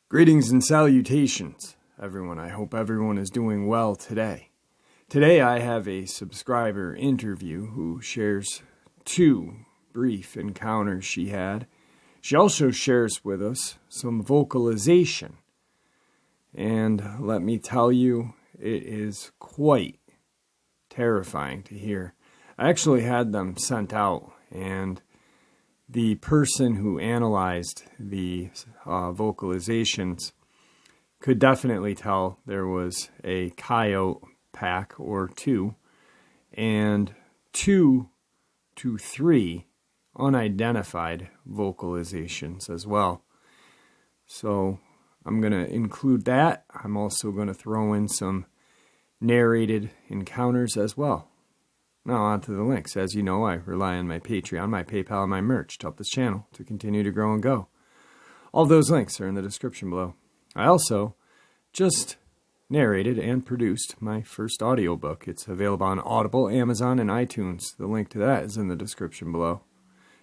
Greetings and salutations, everyone. I hope everyone is doing well today. Today I have a subscriber interview who shares 2 brief encounters she had. She also shares with us some vocalization. And let me tell you, it is quite terrifying to hear. I actually had them sent out, and the person who analyzed the vocalizations could definitely tell there was a coyote pack or 2, and 2 to 3 unidentified vocalizations as well. So I'm going to include that. I'm also going to throw in some narrated encounters as well. Now on to the links. As you know, I rely on my Patreon, my PayPal, and my merch to help this channel to continue to grow and go. All those links are in the description below. I also just narrated and produced my first audiobook. It's available on Audible, Amazon, and iTunes. The link to that is in the description below.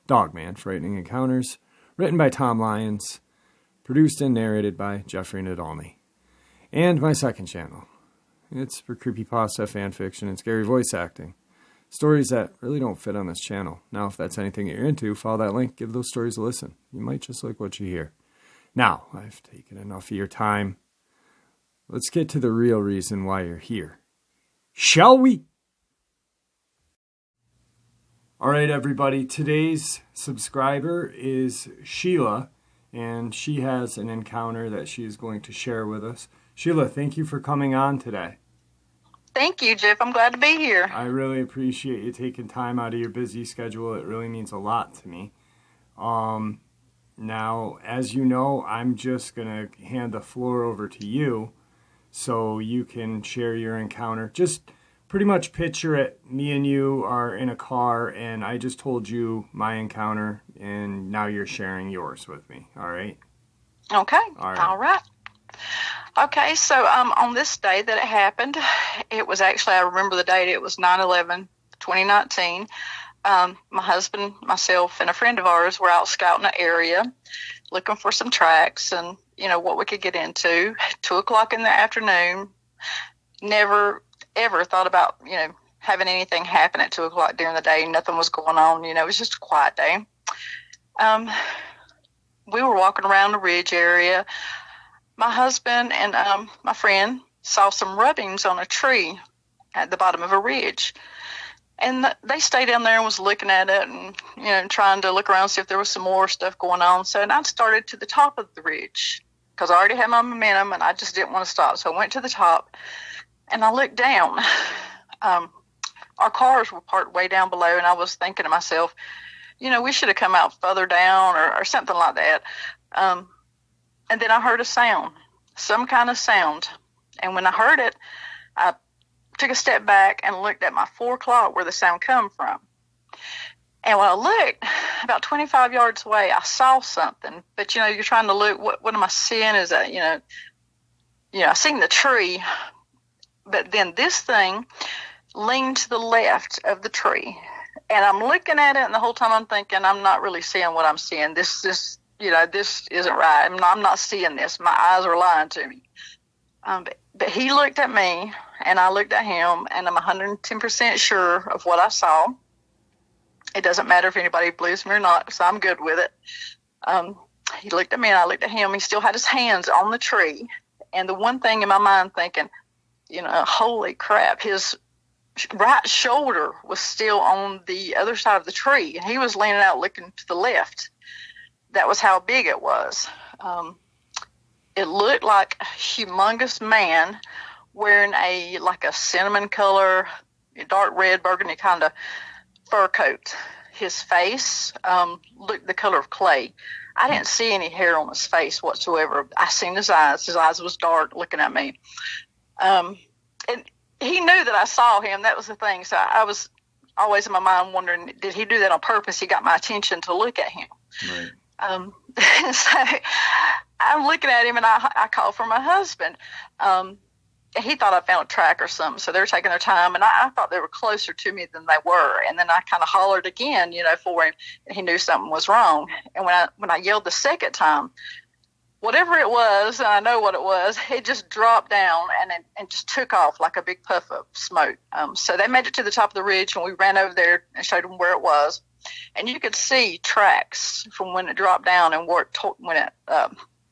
Dogman, Frightening Encounters, written by Tom Lyons, produced and narrated by Jeffrey Nadolny. And my second channel. It's for creepypasta, fanfiction, and scary voice acting. Stories that really don't fit on this channel. Now, if that's anything that you're into, follow that link, give those stories a listen. You might just like what you hear. Now, I've taken enough of your time. Let's get to the real reason why you're here. Shall we? Alright, everybody. Today's subscriber is Sheila, and she has an encounter that she is going to share with us. Sheila, thank you for coming on today. Thank you, Jeff. I'm glad to be here. I really appreciate you taking time out of your busy schedule. It really means a lot to me. Now, as you know, I'm just going to hand the floor over to you so you can share your encounter. Just pretty much picture it. Me and you are in a car, and I just told you my encounter, and now you're sharing yours with me. All right? Okay. All right. Okay, so on this day that it happened, it was actually, I remember the date, it was 9/11/2019. My husband, myself, and a friend of ours were out scouting an area, looking for some tracks and, what we could get into. 2 o'clock in the afternoon. Never, ever thought about, having anything happen at 2 o'clock during the day. Nothing was going on. It was just a quiet day. We were walking around the ridge area. My husband and my friend saw some rubbings on a tree at the bottom of a ridge. And they stayed down there and was looking at it and, trying to look around, see if there was some more stuff going on. So, and I started to the top of the ridge because I already had my momentum and I just didn't want to stop. So I went to the top and I looked down. Our cars were parked way down below, and I was thinking to myself, we should have come out further down or something like that. And then I heard a sound, some kind of sound. And when I heard it, I took a step back and looked at my 4 o'clock where the sound come from. And when I looked, about 25 yards away, I saw something. But, you're trying to look, what am I seeing? Is that, I seen the tree. But then this thing leaned to the left of the tree. And I'm looking at it, and the whole time I'm thinking, I'm not really seeing what I'm seeing. This isn't right. I'm not seeing this. My eyes are lying to me. But he looked at me, and I looked at him, and I'm 110% sure of what I saw. It doesn't matter if anybody believes me or not, so I'm good with it. He looked at me, and I looked at him. He still had his hands on the tree. And the one thing in my mind thinking, holy crap, his right shoulder was still on the other side of the tree, and he was leaning out looking to the left. That was how big it was. It looked like a humongous man wearing a cinnamon color, dark red, burgundy kind of fur coat. His face looked the color of clay. I didn't see any hair on his face whatsoever. I seen his eyes. His eyes was dark looking at me. And he knew that I saw him. That was the thing. So I was always in my mind wondering, did he do that on purpose? He got my attention to look at him. Right. So I'm looking at him, and I called for my husband. he thought I found a track or something, so they were taking their time, and I thought they were closer to me than they were. And then I kind of hollered again, for him, and he knew something was wrong. And when I yelled the second time, whatever it was, and I know what it was, it just dropped down and just took off like a big puff of smoke. So they made it to the top of the ridge, and we ran over there and showed them where it was. And you could see tracks from when it dropped down and when it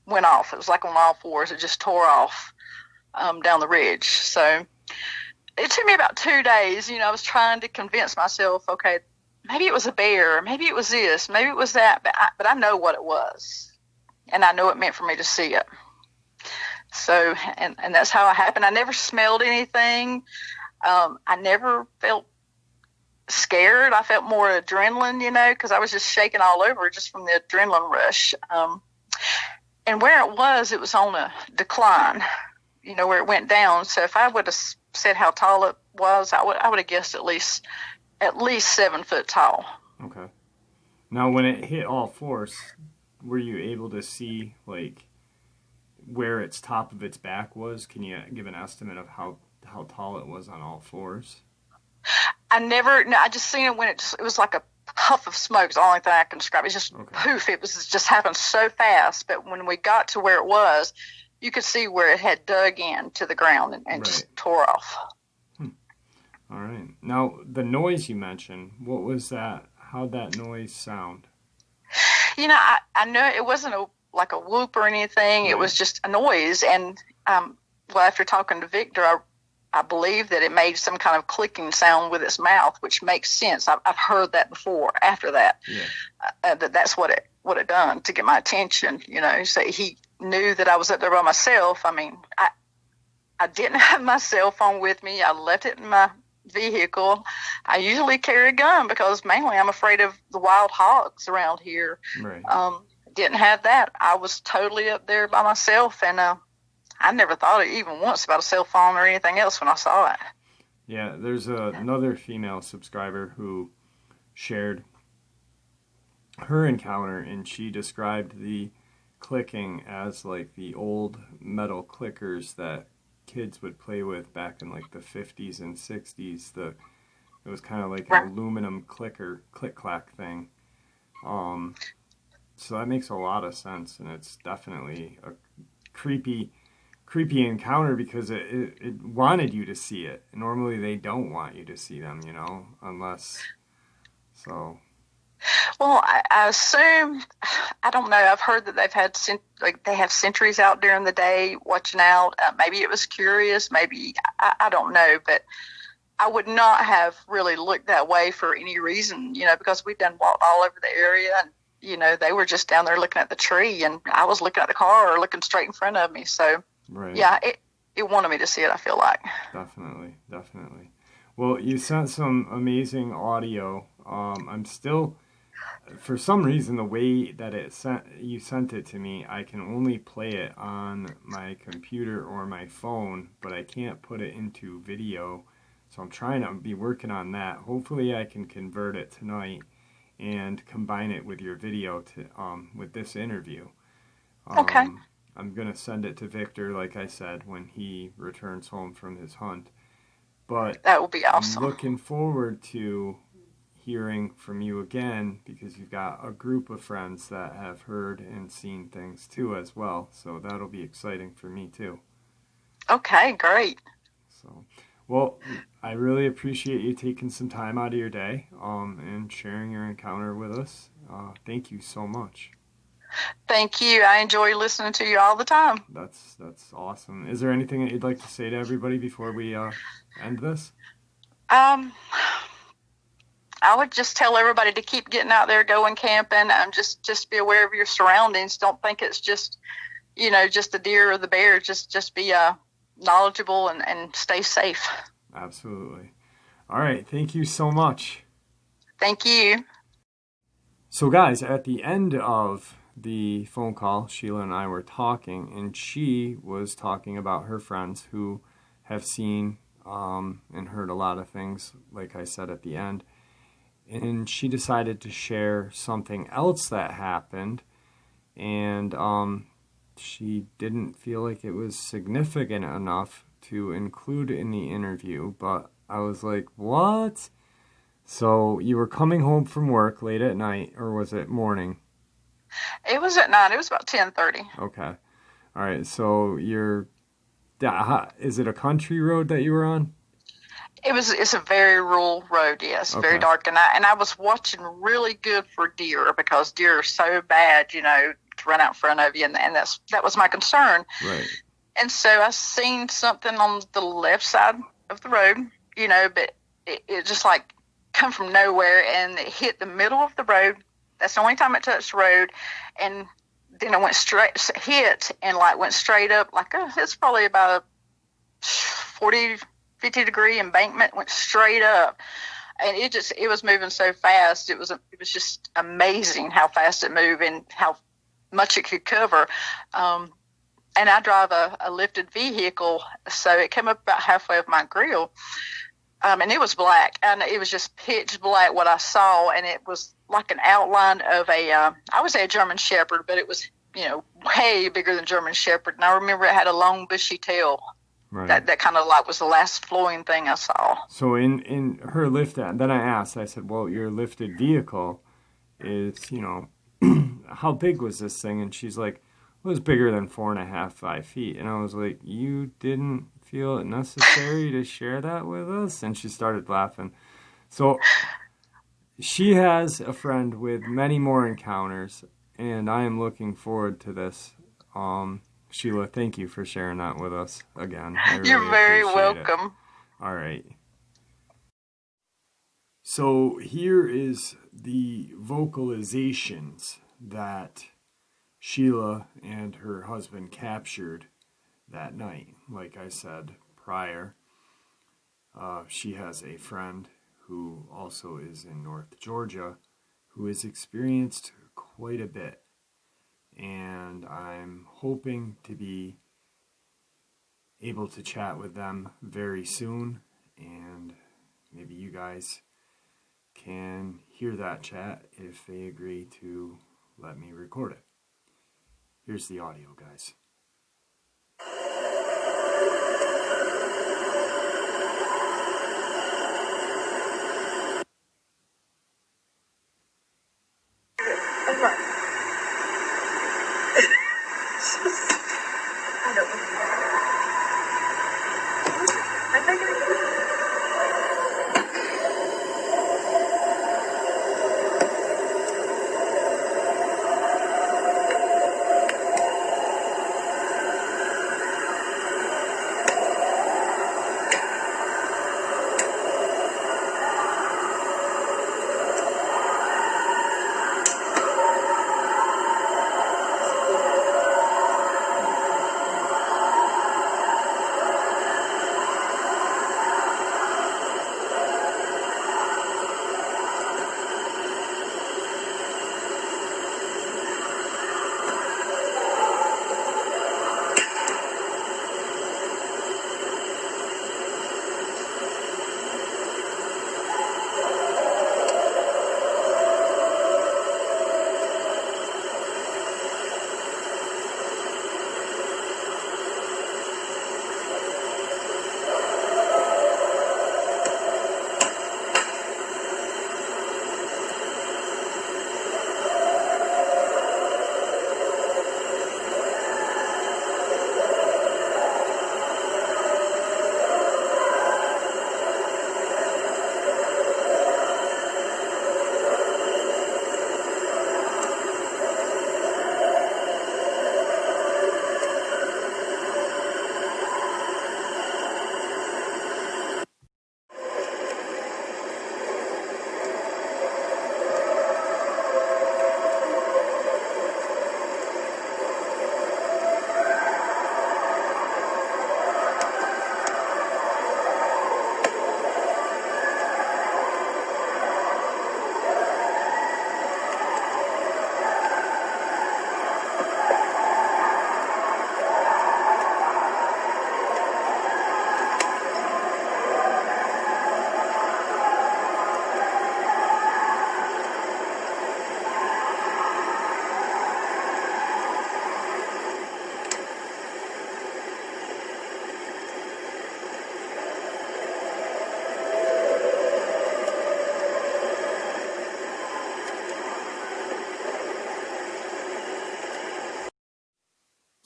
went off. It was like on all fours. It just tore off down the ridge. So it took me about 2 days. I was trying to convince myself, okay, maybe it was a bear, maybe it was this, maybe it was that, but I know what it was. And I know it meant for me to see it. So, and that's how it happened. I never smelled anything. I never felt scared. I felt more adrenaline, because I was just shaking all over just from the adrenaline rush. And where it was on a decline, where it went down. So if I would have said how tall it was, I would have guessed at least 7 foot tall. Okay. Now, when it hit all fours, were you able to see like where its top of its back was? Can you give an estimate of how tall it was on all fours? I just seen it when it was like a puff of smoke. Is the only thing I can describe. It's just poof. It just happened so fast. But when we got to where it was, you could see where it had dug in to the ground and just tore off. All right. Now, the noise you mentioned, what was that? How'd that noise sound? I know it wasn't like a whoop or anything. Right. It was just a noise. And, after talking to Victor, I believe that it made some kind of clicking sound with its mouth, which makes sense. I've heard that before after that. Yeah. That's what it done to get my attention, So he knew that I was up there by myself. I mean, I didn't have my cell phone with me. I left it in my vehicle. I usually carry a gun because mainly I'm afraid of the wild hogs around here. Right. Didn't have that. I was totally up there by myself, and I never thought even once about a cell phone or anything else when I saw it. Yeah, there's another female subscriber who shared her encounter, and she described the clicking as like the old metal clickers that kids would play with back in like the 50s and 60s. It was kind of like an aluminum clicker, click-clack thing. So that makes a lot of sense, and it's definitely a creepy encounter because it wanted you to see it. Normally they don't want you to see them, unless so. Well, I assume, I don't know. I've heard that they have sentries out during the day watching out. Maybe it was curious. Maybe I don't know, but I would not have really looked that way for any reason, because we've done walked all over the area, and they were just down there looking at the tree, and I was looking at the car or looking straight in front of me. So, yeah, it wanted me to see it. I feel like definitely. Well, you sent some amazing audio. I'm still. For some reason, the way that you sent it to me, I can only play it on my computer or my phone, but I can't put it into video. So I'm trying to be working on that. Hopefully I can convert it tonight and combine it with your video with this interview. Okay. I'm going to send it to Victor, like I said, when he returns home from his hunt. But that will be awesome. I'm looking forward to hearing from you again, because you've got a group of friends that have heard and seen things too as well. So that'll be exciting for me too. Okay, great. So, well, I really appreciate you taking some time out of your day and sharing your encounter with us. Thank you so much. Thank you. I enjoy listening to you all the time. That's awesome. Is there anything that you'd like to say to everybody before we end this? I would just tell everybody to keep getting out there, going camping. Just be aware of your surroundings. Don't think it's just, just the deer or the bear. Just be knowledgeable and stay safe. Absolutely. All right. Thank you so much. Thank you. So, guys, at the end of the phone call, Sheila and I were talking, and she was talking about her friends who have seen and heard a lot of things, like I said at the end. And she decided to share something else that happened, and she didn't feel like it was significant enough to include in the interview, but I was like, what? So you were coming home from work late at night, or was it morning? It was at night. It was about 10:30. Okay. All right. So is it a country road that you were on? It's a very rural road, yes, Okay. very dark. And I was watching really good for deer, because deer are so bad, to run out in front of you, and that was my concern. Right. And so I seen something on the left side of the road, but it just like come from nowhere, and it hit the middle of the road. That's the only time it touched the road, and then it went went straight up, it's probably about a 50 degree embankment, went straight up, and it was moving so fast. It was just amazing how fast it moved and how much it could cover. And I drive a lifted vehicle, so it came up about halfway of my grill, and it was black, and it was just pitch black what I saw, and it was like an outline of I would say a German Shepherd, but it was way bigger than German Shepherd, and I remember it had a long bushy tail. Right. That kind of was the last flowing thing I saw. So in her then I said, well, your lifted vehicle is, how big was this thing? And she's like, it was bigger than 4.5, 5 feet. And I was like, you didn't feel it necessary to share that with us? And she started laughing. So she has a friend with many more encounters, and I am looking forward to this. Sheila, thank you for sharing that with us again. You're very welcome. All right. So here is the vocalizations that Sheila and her husband captured that night. Like I said prior, she has a friend who also is in North Georgia who has experienced quite a bit. And I'm hoping to be able to chat with them very soon, and maybe you guys can hear that chat if they agree to let me record it. Here's the audio, guys.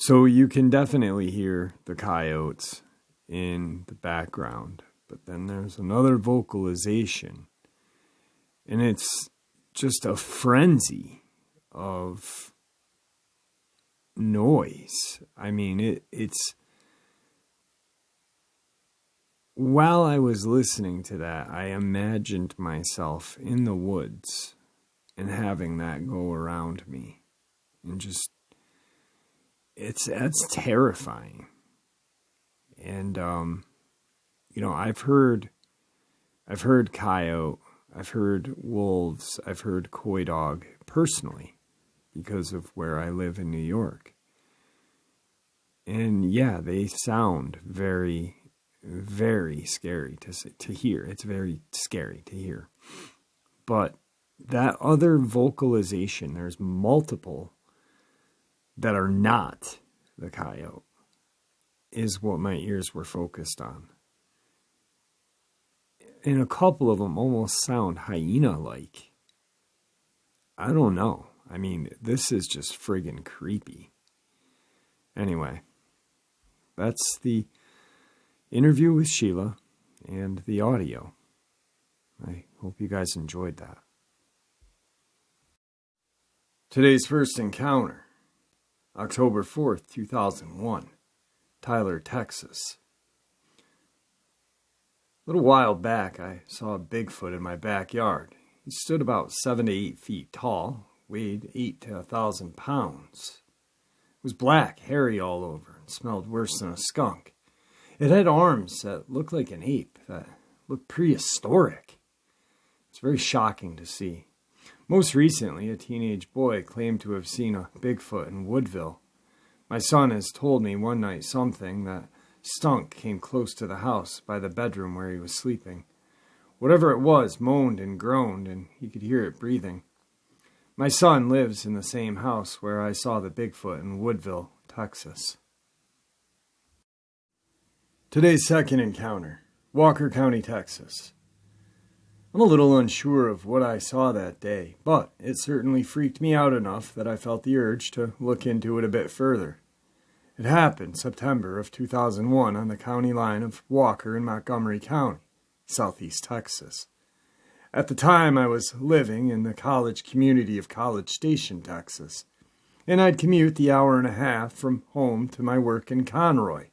So you can definitely hear the coyotes in the background, but then there's another vocalization, and it's just a frenzy of noise. I mean, it's while I was listening to that, I imagined myself in the woods and having that go around me, and just that's terrifying. And I've heard coyote, I've heard wolves, I've heard coy dog personally because of where I live in New York. And yeah, they sound very, very scary to hear. It's very scary to hear. But that other vocalization, there's multiple that are not the coyote, is what my ears were focused on. And a couple of them almost sound hyena-like. I don't know. I mean, this is just friggin' creepy. Anyway, that's the interview with Sheila and the audio. I hope you guys enjoyed that. Today's first encounter, October 4th, 2001, Tyler, Texas. A little while back, I saw a Bigfoot in my backyard. He stood about 7 to 8 feet tall, weighed 8 to 1,000 pounds. It was black, hairy all over, and smelled worse than a skunk. It had arms that looked like an ape, that looked prehistoric. It's very shocking to see. Most recently, a teenage boy claimed to have seen a Bigfoot in Woodville. My son has told me one night something that stunk came close to the house by the bedroom where he was sleeping. Whatever it was moaned and groaned, and he could hear it breathing. My son lives in the same house where I saw the Bigfoot in Woodville, Texas. Today's second encounter, Walker County, Texas. I'm a little unsure of what I saw that day, but it certainly freaked me out enough that I felt the urge to look into it a bit further. It happened September of 2001 on the county line of Walker and Montgomery County, southeast Texas. At the time, I was living in the college community of College Station, Texas, and I'd commute the hour and a half from home to my work in Conroy.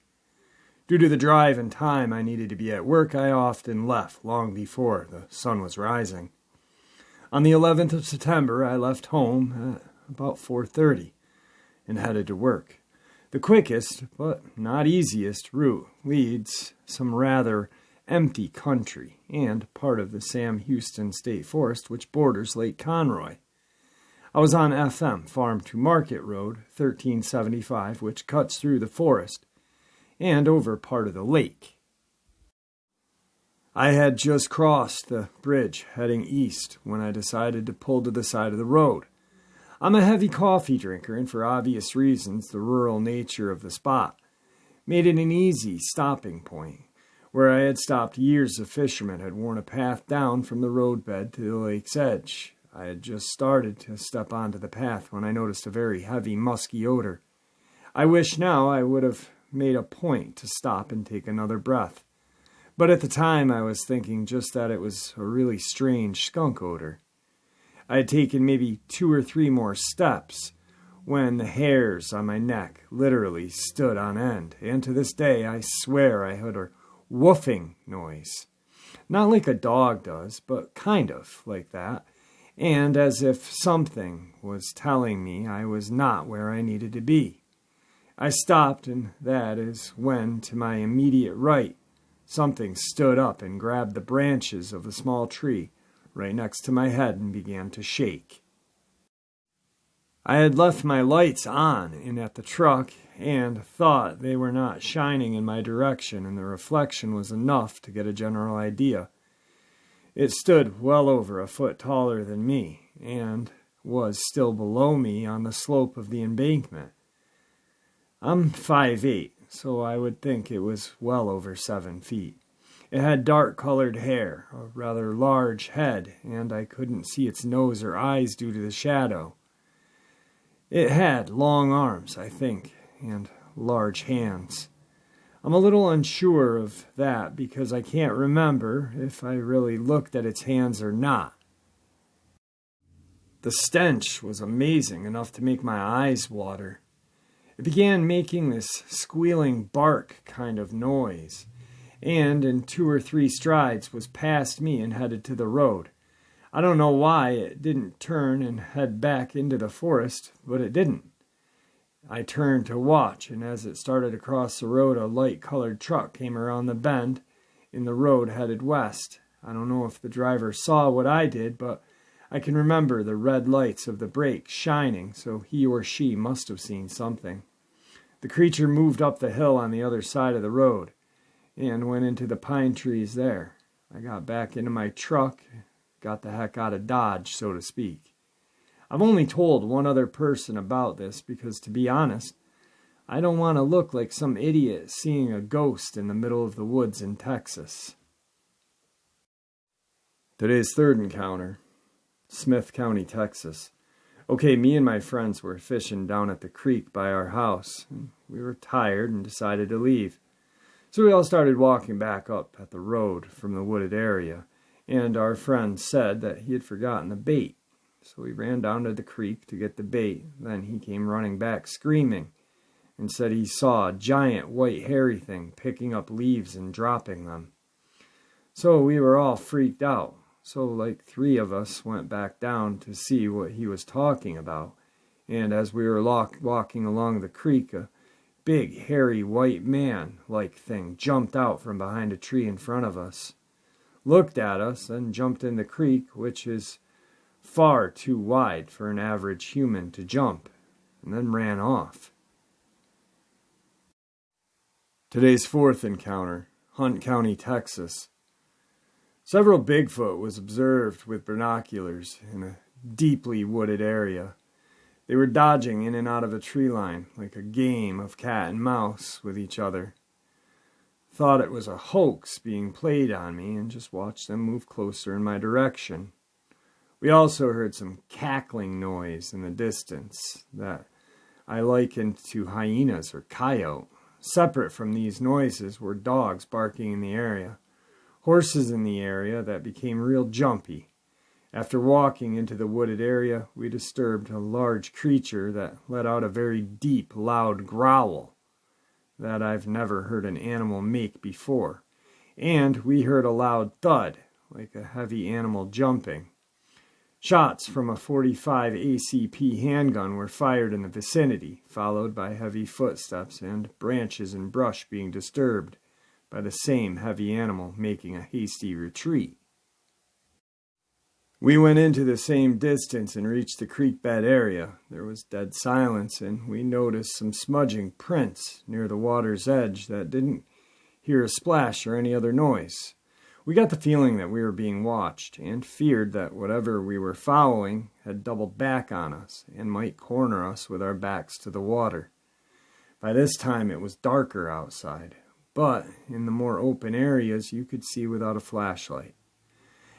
Due to the drive and time I needed to be at work, I often left long before the sun was rising. On the 11th of September, I left home at about 4:30 and headed to work. The quickest, but not easiest, route leads some rather empty country and part of the Sam Houston State Forest, which borders Lake Conroy. I was on FM Farm to Market Road 1375, which cuts through the forest and over part of the lake. I had just crossed the bridge heading east when I decided to pull to the side of the road. I'm a heavy coffee drinker, and for obvious reasons, the rural nature of the spot made it an easy stopping point. Where I had stopped, years of fishermen had worn a path down from the roadbed to the lake's edge. I had just started to step onto the path when I noticed a very heavy, musky odor. I wish now I would have made a point to stop and take another breath. But at the time, I was thinking just that it was a really strange skunk odor. I had taken maybe 2 or 3 more steps when the hairs on my neck literally stood on end. And to this day, I swear I heard a woofing noise. Not like a dog does, but kind of like that. And as if something was telling me I was not where I needed to be. I stopped, and that is when, to my immediate right, something stood up and grabbed the branches of a small tree right next to my head and began to shake. I had left my lights on and at the truck and thought they were not shining in my direction, and the reflection was enough to get a general idea. It stood well over a foot taller than me and was still below me on the slope of the embankment. I'm 5'8", so I would think it was well over 7 feet. It had dark-colored hair, a rather large head, and I couldn't see its nose or eyes due to the shadow. It had long arms, I think, and large hands. I'm a little unsure of that because I can't remember if I really looked at its hands or not. The stench was amazing, enough to make my eyes water. It began making this squealing bark kind of noise, and in 2 or 3 strides was past me and headed to the road. I don't know why it didn't turn and head back into the forest, but it didn't. I turned to watch, and as it started across the road, a light-colored truck came around the bend in the road headed west. I don't know if the driver saw what I did, but I can remember the red lights of the brake shining, so he or she must have seen something. The creature moved up the hill on the other side of the road and went into the pine trees there. I got back into my truck, got the heck out of Dodge, so to speak. I've only told one other person about this because, to be honest, I don't want to look like some idiot seeing a ghost in the middle of the woods in Texas. Today's third encounter, Smith County, Texas. Okay, me and my friends were fishing down at the creek by our house. We were tired and decided to leave. So we all started walking back up at the road from the wooded area, and our friend said that he had forgotten the bait. So we ran down to the creek to get the bait. Then he came running back screaming and said he saw a giant white hairy thing picking up leaves and dropping them. So we were all freaked out. So like 3 of us went back down to see what he was talking about. And as we were walking along the creek, a big, hairy, white man-like thing jumped out from behind a tree in front of us, looked at us, and jumped in the creek, which is far too wide for an average human to jump, and then ran off. Today's fourth encounter, Hunt County, Texas. Several Bigfoot was observed with binoculars in a deeply wooded area. They were dodging in and out of a tree line like a game of cat and mouse with each other. Thought it was a hoax being played on me and just watched them move closer in my direction. We also heard some cackling noise in the distance that I likened to hyenas or coyote. Separate from these noises were dogs barking in the area, horses in the area that became real jumpy. After walking into the wooded area, we disturbed a large creature that let out a very deep, loud growl that I've never heard an animal make before. And we heard a loud thud, like a heavy animal jumping. Shots from a .45 ACP handgun were fired in the vicinity, followed by heavy footsteps and branches and brush being disturbed by the same heavy animal making a hasty retreat. We went into the same distance and reached the creek bed area. There was dead silence, and we noticed some smudging prints near the water's edge that didn't hear a splash or any other noise. We got the feeling that we were being watched and feared that whatever we were following had doubled back on us and might corner us with our backs to the water. By this time it was darker outside, but in the more open areas you could see without a flashlight.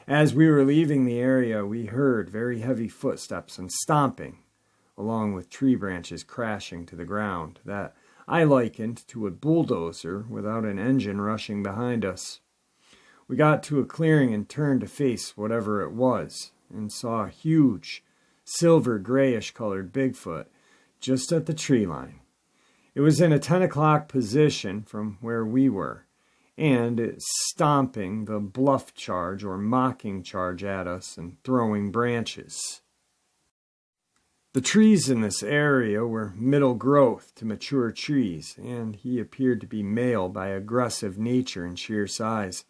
As we were leaving the area, we heard very heavy footsteps and stomping, along with tree branches crashing to the ground, that I likened to a bulldozer without an engine rushing behind us. We got to a clearing and turned to face whatever it was, and saw a huge, silver grayish-colored Bigfoot just at the tree line. It was in a 10 o'clock position from where we were, and it stomping the bluff charge or mocking charge at us and throwing branches. The trees in this area were middle growth to mature trees, and he appeared to be male by aggressive nature and sheer size.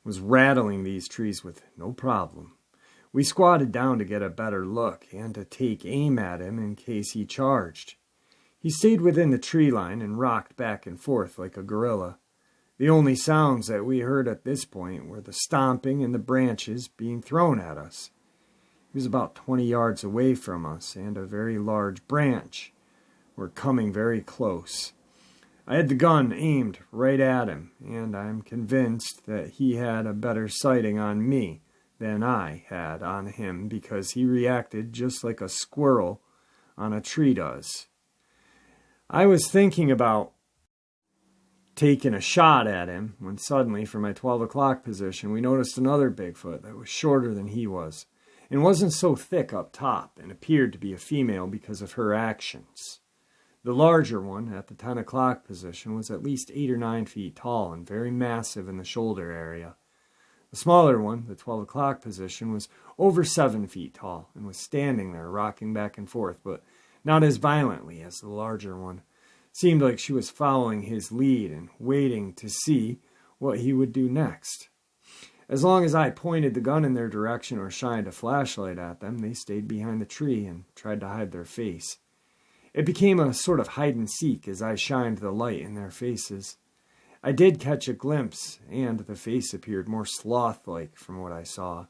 Was rattling these trees with no problem. We squatted down to get a better look and to take aim at him in case he charged. He stayed within the tree line and rocked back and forth like a gorilla. The only sounds that we heard at this point were the stomping and the branches being thrown at us. He was about 20 yards away from us, and a very large branch were coming very close. I had the gun aimed right at him, and I'm convinced that he had a better sighting on me than I had on him because he reacted just like a squirrel on a tree does. I was thinking about taking a shot at him when suddenly, from my 12 o'clock position, we noticed another Bigfoot that was shorter than he was and wasn't so thick up top and appeared to be a female because of her actions. The larger one, at the 10 o'clock position, was at least 8 or 9 feet tall and very massive in the shoulder area. The smaller one, the 12 o'clock position, was over 7 feet tall and was standing there rocking back and forth, but not as violently as the larger one. Seemed like she was following his lead and waiting to see what he would do next. As long as I pointed the gun in their direction or shined a flashlight at them, they stayed behind the tree and tried to hide their face. It became a sort of hide-and-seek as I shined the light in their faces. I did catch a glimpse, and the face appeared more sloth-like from what I saw.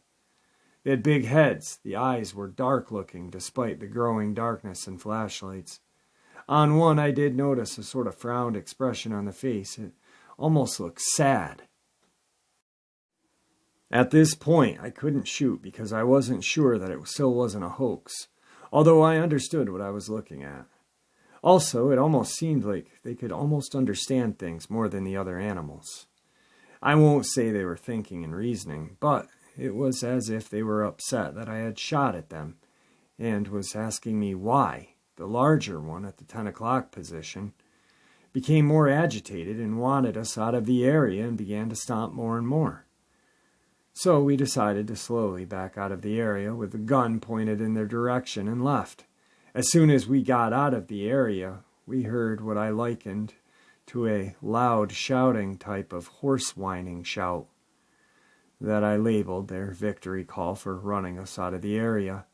They had big heads. The eyes were dark-looking despite the growing darkness and flashlights. On one, I did notice a sort of frowned expression on the face. It almost looked sad. At this point, I couldn't shoot because I wasn't sure that it still wasn't a hoax, although I understood what I was looking at. Also, it almost seemed like they could almost understand things more than the other animals. I won't say they were thinking and reasoning, but it was as if they were upset that I had shot at them and was asking me why. The larger one, at the 10 o'clock position, became more agitated and wanted us out of the area and began to stomp more and more. So we decided to slowly back out of the area with the gun pointed in their direction and left. As soon as we got out of the area, we heard what I likened to a loud shouting type of horse whining shout that I labeled their victory call for running us out of the area.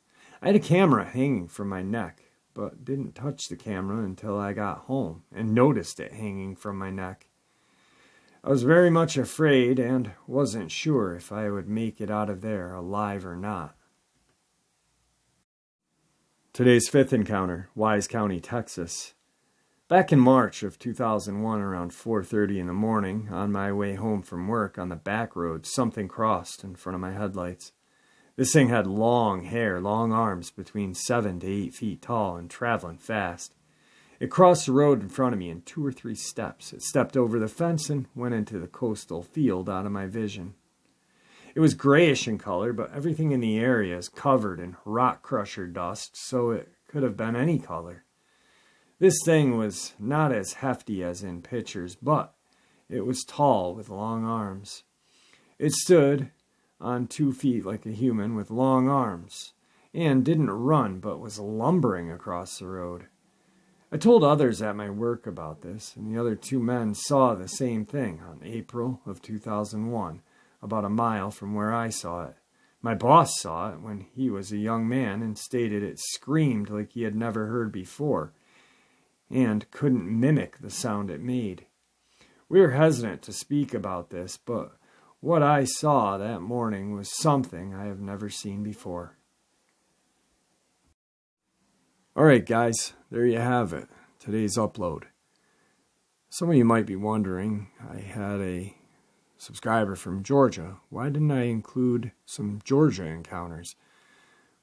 I had a camera hanging from my neck, but didn't touch the camera until I got home and noticed it hanging from my neck. I was very much afraid and wasn't sure if I would make it out of there alive or not. Today's fifth encounter, Wise County, Texas. Back in March of 2001, around 4:30 in the morning, on my way home from work on the back road, something crossed in front of my headlights. This thing had long hair, long arms, between 7 to 8 feet tall, and traveling fast. It crossed the road in front of me in 2 or 3 steps. It stepped over the fence and went into the coastal field out of my vision. It was grayish in color, but everything in the area is covered in rock crusher dust, so it could have been any color. This thing was not as hefty as in pictures, but it was tall with long arms. It stood on 2 feet like a human with long arms, and didn't run, but was lumbering across the road. I told others at my work about this, and the other 2 men saw the same thing on April of 2001, about a mile from where I saw it. My boss saw it when he was a young man and stated it screamed like he had never heard before and couldn't mimic the sound it made. We were hesitant to speak about this, but what I saw that morning was something I have never seen before. Alright guys, there you have it, today's upload. Some of you might be wondering, I had a subscriber from Georgia. Why didn't I include some Georgia encounters?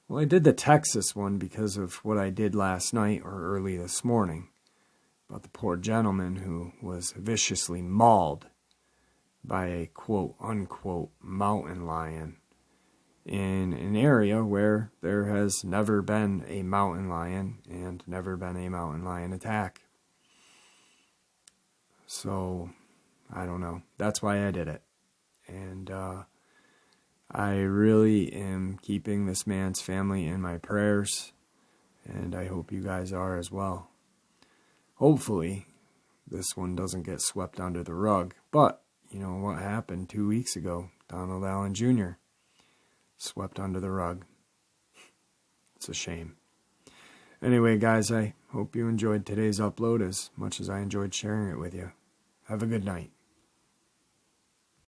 Well, I did the Texas one because of what I did last night or early this morning about the poor gentleman who was viciously mauled by a quote-unquote mountain lion in an area where there has never been a mountain lion and never been a mountain lion attack. So, I don't know. That's why I did it. And I really am keeping this man's family in my prayers, and I hope you guys are as well. Hopefully, this one doesn't get swept under the rug. But, you know what happened 2 weeks ago? Donald Allen Jr. swept under the rug. It's a shame. Anyway, guys, I hope you enjoyed today's upload as much as I enjoyed sharing it with you. Have a good night.